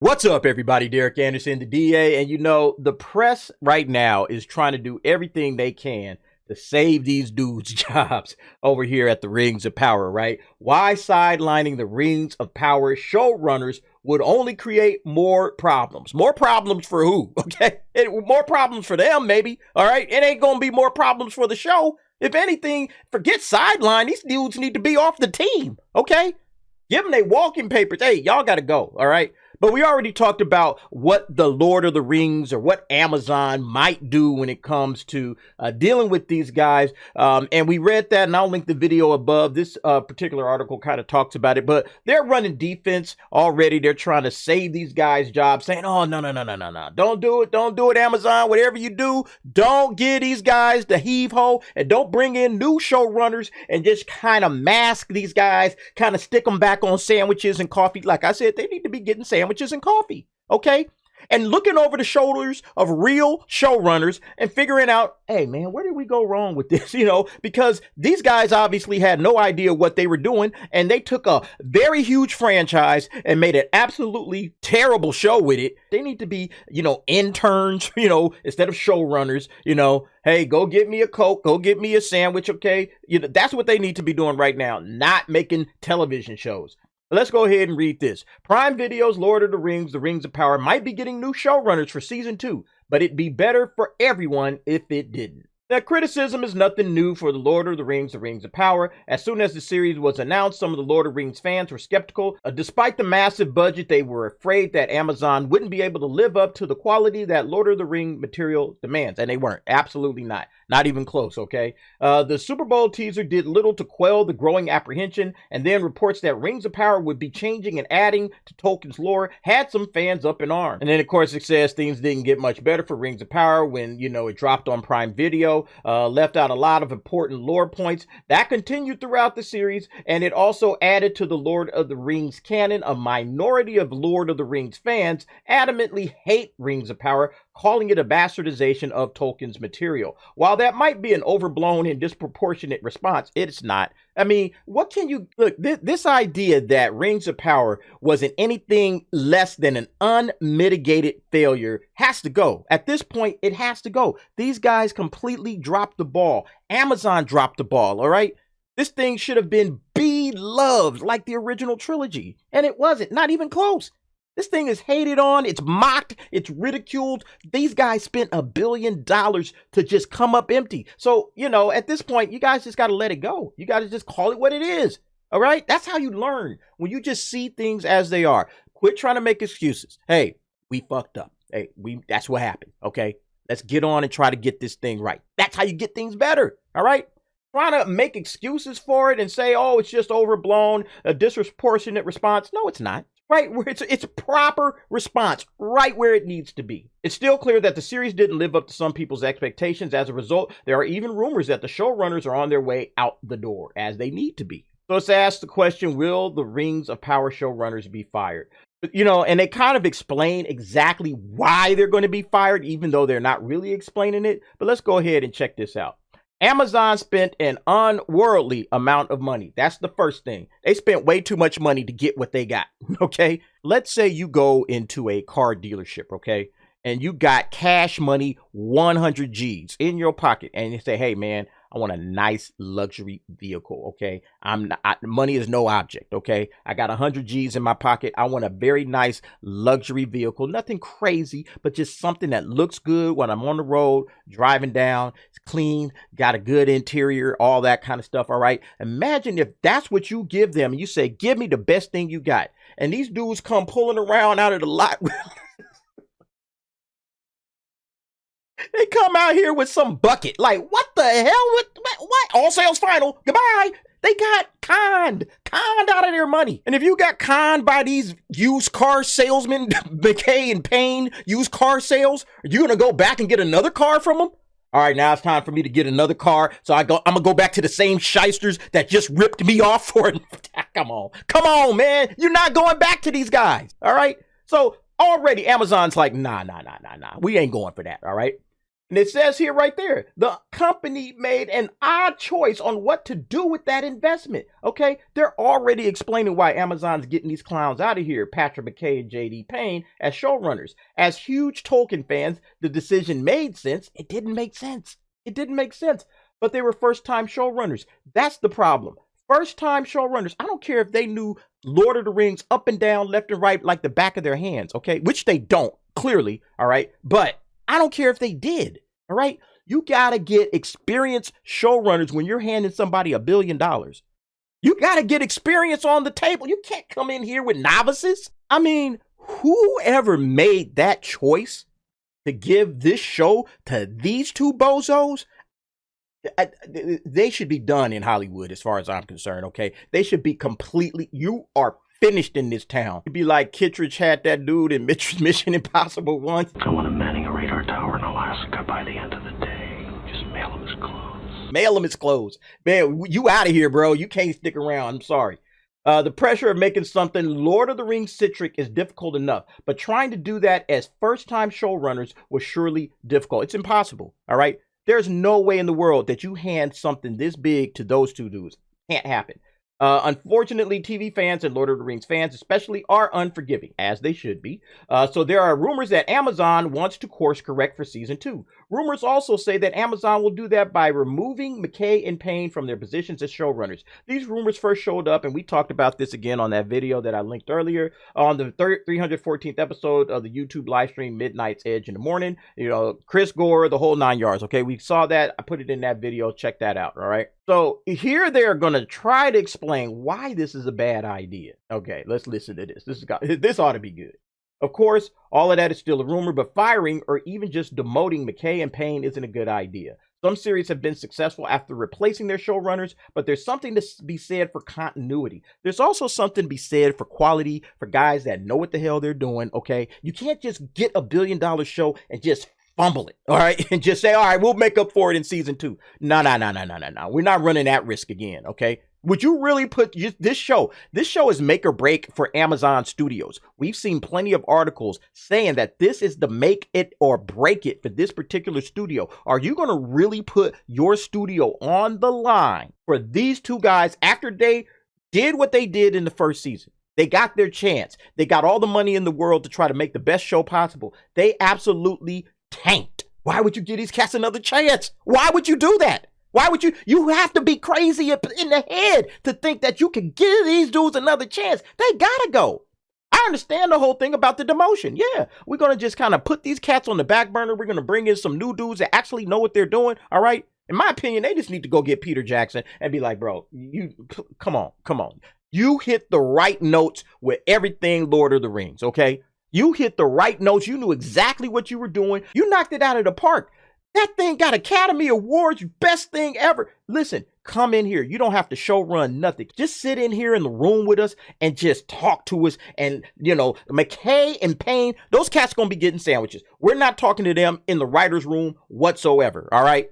What's up, everybody? Derek Anderson, the DA, and the press right now is trying to do everything they can to save these dudes' jobs over here at the Rings of Power, right? Why sidelining the Rings of Power showrunners would only create more problems. More problems for who? Okay? More problems for them, maybe. All right? It ain't gonna be more problems for the show. If anything, forget sideline. These dudes need to be off the team, okay? Give them their walking papers. Hey, y'all got to go, all right? But we already talked about what the Lord of the Rings or what Amazon might do when it comes to dealing with these guys. And we read that, and I'll link the video above. This particular article kind of talks about it, but they're running defense already. They're trying to save these guys' jobs, saying, oh, no. Don't do it. Don't do it, Amazon. Whatever you do, don't give these guys the heave-ho, and don't bring in new showrunners and just kind of mask these guys, kind of stick them back on sandwiches and coffee. Like I said, they need to be getting sandwiches and coffee, okay? And looking over the shoulders of real showrunners and figuring out, hey, man, where did we go wrong with this? Because these guys obviously had no idea what they were doing, and they took a very huge franchise and made an absolutely terrible show with it. They need to be, interns, instead of showrunners, hey, go get me a Coke, go get me a sandwich, okay? That's what they need to be doing right now, not making television shows. Let's go ahead and read this. Prime Video's Lord of the Rings of Power might be getting new showrunners for season 2, but it'd be better for everyone if it didn't. Now, criticism is nothing new for the Lord of the Rings of Power. As soon as the series was announced, some of the Lord of the Rings fans were skeptical. Despite the massive budget, they were afraid that Amazon wouldn't be able to live up to the quality that Lord of the Rings material demands. And they weren't. Absolutely not. Not even close, okay? The Super Bowl teaser did little to quell the growing apprehension, and then reports that Rings of Power would be changing and adding to Tolkien's lore had some fans up in arms. And then, of course, it says things didn't get much better for Rings of Power when, it dropped on Prime Video. Left out a lot of important lore points. That continued throughout the series, and it also added to the Lord of the Rings canon. A minority of Lord of the Rings fans adamantly hate Rings of Power, calling it a bastardization of Tolkien's material. While that might be an overblown and disproportionate response, it's not. I mean, what can you look? This idea that Rings of Power wasn't anything less than an unmitigated failure has to go. At this point, it has to go. These guys completely dropped the ball. Amazon dropped the ball, all right? This thing should have been beloved like the original trilogy, and it wasn't, not even close. This thing is hated on, it's mocked, it's ridiculed. These guys spent $1 billion to just come up empty. So, at this point, you guys just got to let it go. You got to just call it what it is. All right? That's how you learn, when you just see things as they are. Quit trying to make excuses. Hey, we fucked up. Hey, that's what happened. Okay? Let's get on and try to get this thing right. That's how you get things better. All right? Trying to make excuses for it and say, oh, it's just overblown, a disproportionate response. No, it's not. Right where it's a proper response, right where it needs to be. It's still clear that the series didn't live up to some people's expectations. As a result, there are even rumors that the showrunners are on their way out the door, as they need to be. So let's ask the question, will the Rings of Power showrunners be fired? And they kind of explain exactly why they're going to be fired, even though they're not really explaining it. But let's go ahead and check this out. Amazon spent an unworldly amount of money. That's the first thing. They spent way too much money to get what they got, okay? Let's say you go into a car dealership, okay? And you got cash money, 100 G's in your pocket. And you say, hey, man, I want a nice luxury vehicle, okay? Money is no object, okay? I got 100 G's in my pocket. I want a very nice luxury vehicle. Nothing crazy, but just something that looks good when I'm on the road, driving down. It's clean, got a good interior, all that kind of stuff, all right? Imagine if that's what you give them and you say, give me the best thing you got. And these dudes come pulling around out of the lot. They come out here with some bucket. Like, what the hell? What? All sales final. Goodbye. They got conned out of their money. And if you got conned by these used car salesmen, McKay and Payne, used car sales, are you going to go back and get another car from them? All right, now it's time for me to get another car. So I'm going to go back to the same shysters that just ripped me off for it. Come on, man. You're not going back to these guys. All right. So already Amazon's like, nah. We ain't going for that. All right. And it says here right there, the company made an odd choice on what to do with that investment. Okay, they're already explaining why Amazon's getting these clowns out of here, Patrick McKay and JD Payne, as showrunners. As huge Tolkien fans, the decision made sense. It didn't make sense. It didn't make sense. But they were first-time showrunners. That's the problem. First-time showrunners. I don't care if they knew Lord of the Rings up and down, left and right, like the back of their hands, okay? Which they don't, clearly, all right? But I don't care if they did, all right? You got to get experienced showrunners when you're handing somebody $1 billion. You got to get experience on the table. You can't come in here with novices. I mean, whoever made that choice to give this show to these two bozos, they should be done in Hollywood as far as I'm concerned, okay? They should be completely, you are finished in this town. It'd be like Kittredge had that dude in Mission Impossible once. Someone is manning a radar tower in Alaska by the end of the day. Just mail him his clothes. Mail him his clothes. Man, you out of here, bro. You can't stick around. I'm sorry. The pressure of making something Lord of the Rings centric is difficult enough, but trying to do that as first-time showrunners was surely difficult. It's impossible, all right? There's no way in the world that you hand something this big to those two dudes. Can't happen. Unfortunately, TV fans and Lord of the Rings fans especially are unforgiving, as they should be. So there are rumors that Amazon wants to course correct for season 2. Rumors also say that Amazon will do that by removing McKay and Payne from their positions as showrunners. These rumors first showed up, and we talked about this again on that video that I linked earlier on the 314th episode of the YouTube live stream, Midnight's Edge in the Morning. You know, Chris Gore, the whole 9 yards. Okay, we saw that. I put it in that video. Check that out. All right. So here they're going to try to explain why this is a bad idea. Okay, let's listen to this. This ought to be good. Of course, all of that is still a rumor, but firing or even just demoting McKay and Payne isn't a good idea. Some series have been successful after replacing their showrunners, but there's something to be said for continuity. There's also something to be said for quality, for guys that know what the hell they're doing, okay? You can't just get $1 billion show and just fumble it, all right? And just say, all right, we'll make up for it in season 2. No. We're not running that risk again, okay? Would you really put this show is make or break for Amazon Studios. We've seen plenty of articles saying that this is the make it or break it for this particular studio. Are you going to really put your studio on the line for these two guys after they did what they did in the first season? They got their chance. They got all the money in the world to try to make the best show possible. They absolutely tanked. Why would you give these cats another chance? Why would you do that? Why would you have to be crazy in the head to think that you can give these dudes another chance? They gotta go. I understand the whole thing about the demotion. Yeah, we're going to just kind of put these cats on the back burner. We're going to bring in some new dudes that actually know what they're doing. All right. In my opinion, they just need to go get Peter Jackson and be like, bro, come on. You hit the right notes with everything Lord of the Rings. Okay. You hit the right notes. You knew exactly what you were doing. You knocked it out of the park. That thing got Academy Awards, best thing ever. Listen, come in here. You don't have to show run nothing. Just sit in here in the room with us and just talk to us. And, you know, McKay and Payne, those cats going to be getting sandwiches. We're not talking to them in the writer's room whatsoever, all right?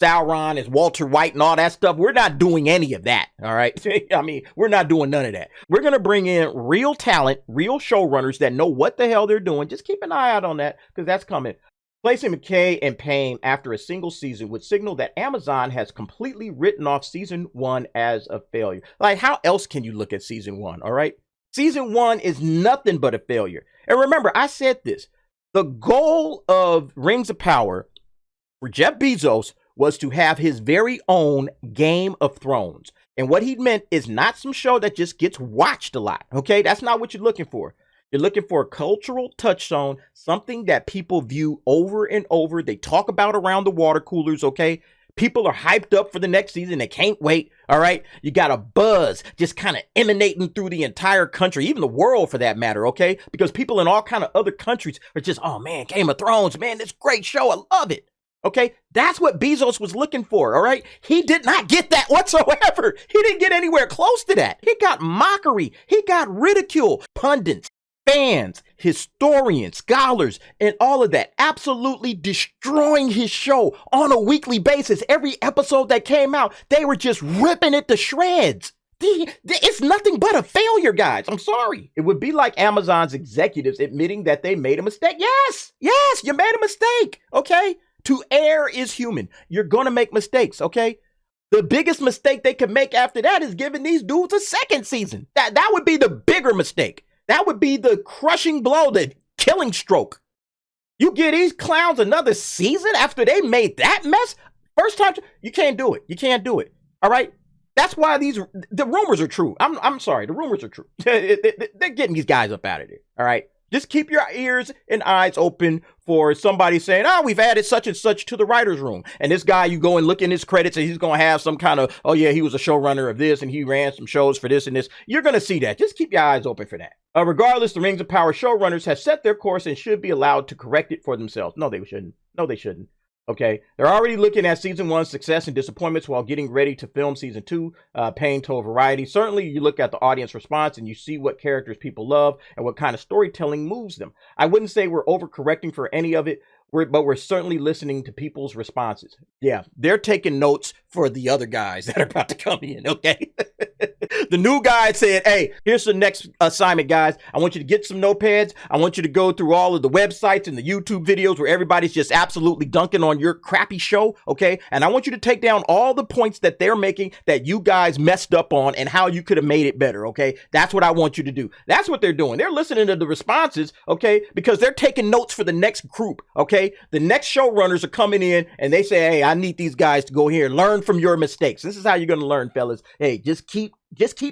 Sauron is Walter White and all that stuff. We're not doing any of that, all right? I mean, we're not doing none of that. We're going to bring in real talent, real showrunners that know what the hell they're doing. Just keep an eye out on that because that's coming. Placing McKay and Payne after a single season would signal that Amazon has completely written off season 1 as a failure. Like, how else can you look at season 1, all right? Season 1 is nothing but a failure. And remember, I said this. The goal of Rings of Power for Jeff Bezos was to have his very own Game of Thrones. And what he meant is not some show that just gets watched a lot, okay? That's not what you're looking for. You're looking for a cultural touchstone, something that people view over and over. They talk about around the water coolers, okay? People are hyped up for the next season. They can't wait, all right? You got a buzz just kind of emanating through the entire country, even the world for that matter, okay? Because people in all kind of other countries are just, oh, man, Game of Thrones, man, this great show. I love it, okay? That's what Bezos was looking for, all right? He did not get that whatsoever. He didn't get anywhere close to that. He got mockery. He got ridicule. Pundits, fans, historians, scholars, and all of that absolutely destroying his show on a weekly basis. Every episode that came out, they were just ripping it to shreds. It's nothing but a failure, guys. I'm sorry. It would be like Amazon's executives admitting that they made a mistake. Yes, you made a mistake, okay? To err is human. You're going to make mistakes, okay? The biggest mistake they could make after that is giving these dudes a second season. That would be the bigger mistake. That would be the crushing blow, the killing stroke. You give these clowns another season after they made that mess? First time, you can't do it. You can't do it, all right? That's why the rumors are true. I'm sorry, the rumors are true. They're getting these guys up out of there, all right? Just keep your ears and eyes open for somebody saying, oh, we've added such and such to the writer's room. And this guy, you go and look in his credits and he's going to have some kind of, oh, yeah, he was a showrunner of this and he ran some shows for this and this. You're going to see that. Just keep your eyes open for that. Regardless, the Rings of Power showrunners have set their course and should be allowed to correct it for themselves. No, they shouldn't. No, they shouldn't. Okay, they're already looking at season 1's success and disappointments while getting ready to film season 2, paying total variety. Certainly, you look at the audience response and you see what characters people love and what kind of storytelling moves them. I wouldn't say we're overcorrecting for any of it, but we're certainly listening to people's responses. Yeah, they're taking notes for the other guys that are about to come in, okay? The new guy said, hey, here's the next assignment, guys. I want you to get some notepads. I want you to go through all of the websites and the YouTube videos where everybody's just absolutely dunking on your crappy show, okay? And I want you to take down all the points that they're making that you guys messed up on and how you could have made it better, okay? That's what I want you to do. That's what they're doing. They're listening to the responses, okay? Because they're taking notes for the next group, okay? The next showrunners are coming in and they say, hey, I need these guys to go here and learn from your mistakes. This is how you're going to learn, fellas. Hey, just keep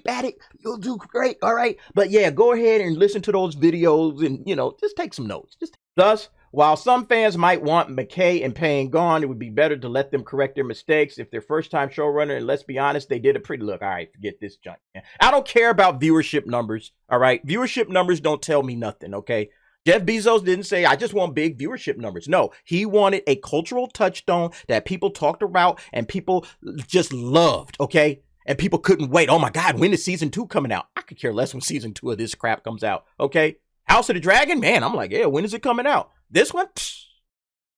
at it. You'll do great. All right. But yeah, go ahead and listen to those videos and, just take some notes. Thus, while some fans might want McKay and Payne gone, it would be better to let them correct their mistakes. If they're first-time showrunner, and let's be honest, they did a pretty look. All right, forget this junk. I don't care about viewership numbers. All right. Viewership numbers don't tell me nothing. Okay. Jeff Bezos didn't say, I just want big viewership numbers. No, he wanted a cultural touchstone that people talked about and people just loved, okay? And people couldn't wait. Oh my God, when is season 2 coming out? I could care less when season 2 of this crap comes out, okay? House of the Dragon, man, I'm like, yeah, when is it coming out? This one,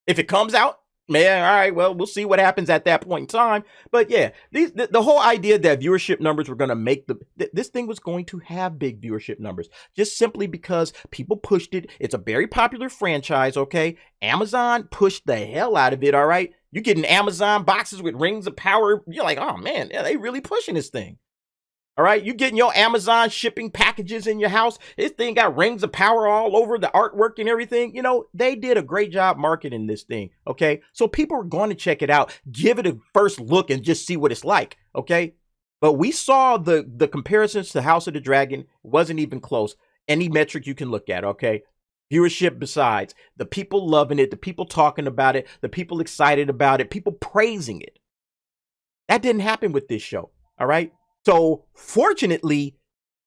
if it comes out, man, all right, well, we'll see what happens at that point in time. But yeah, the whole idea that viewership numbers were going to make this thing was going to have big viewership numbers just simply because people pushed it. It's a very popular franchise, okay? Amazon pushed the hell out of it, all right? You're getting Amazon boxes with Rings of Power. You're like, oh man, yeah, they really pushing this thing. All right, you getting your Amazon shipping packages in your house. This thing got Rings of Power all over the artwork and everything. They did a great job marketing this thing, okay? So people are going to check it out, give it a first look and just see what it's like, okay? But we saw the comparisons to House of the Dragon. Wasn't even close. Any metric you can look at, okay? Viewership besides, the people loving it, the people talking about it, the people excited about it, people praising it. That didn't happen with this show, all right? So fortunately,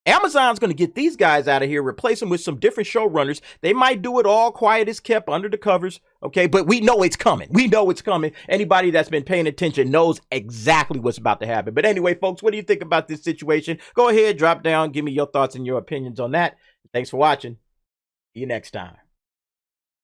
Amazon's going to get these guys out of here, replace them with some different showrunners. They might do it all quiet as kept under the covers, okay? But we know it's coming. We know it's coming. Anybody that's been paying attention knows exactly what's about to happen. But anyway, folks, what do you think about this situation? Go ahead, drop down, give me your thoughts and your opinions on that. Thanks for watching. See you next time.